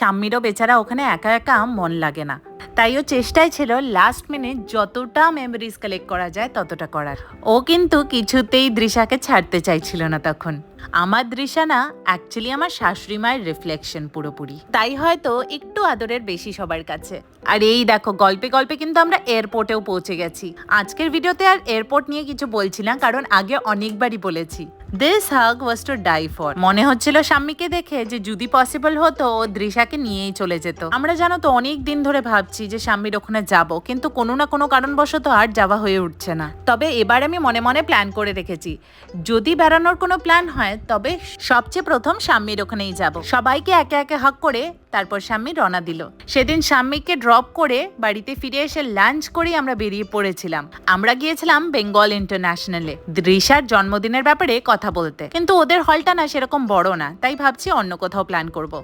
শাম্মিরও বেচারা ওখানে একা একা মন লাগে না, তাই ও চেষ্টায় ছিল লাস্ট মিনিট যতটা মেমোরিজ কালেক্ট করা যায় ততটা করার। ও কিন্তু কিছুতেই দৃশাকে ছাড়তে চাইছিল না তখন। আমার দৃশা না অ্যাকচুয়ালি আমার শাশুড়ি মায়ের রিফ্লেকশন পুরোপুরি, তাই হয়তো একটু আদরের বেশি সবার কাছে। আর এই দেখো গল্পে গল্পে কিন্তু আমরা এয়ারপোর্টেও পৌঁছে গেছি। আজকের ভিডিওতে আর এয়ারপোর্ট নিয়ে কিছু বলছি না, কারণ আগে অনেকবারই বলেছি। This hug was to die for. মনে হচ্ছিল শাম্মীকে দেখে যে যদি পসিবল হতো ও দৃশাকে নিয়েই চলে যেত। আমরা জানো তো অনেক দিন ধরে ভাবছি যে শাম্মীর ওখানে যাব, কিন্তু কোনো না কোনো কারণবশত আর যাওয়া হয়ে উঠছে না। তবে এবার আমি মনে মনে প্ল্যান করে রেখেছি, যদি বেড়ানোর কোনো প্ল্যান হয় তবে সবচেয়ে প্রথম শাম্মীর ওখানেই যাব। সবাইকে একে একে হাগ করে তারপর শাম্মী রওনা দিল। সেদিন শাম্মীকে ড্রপ করে বাড়িতে ফিরে এসে লাঞ্চ করেই আমরা বেরিয়ে পড়েছিলাম। আমরা গিয়েছিলাম বেঙ্গল ইন্টারন্যাশনালে দৃশার জন্মদিনের ব্যাপারে কথা বলতে, কিন্তু ওদের হলটা না সেরকম বড় না, তাই ভাবছি অন্য কোথাও প্ল্যান করব।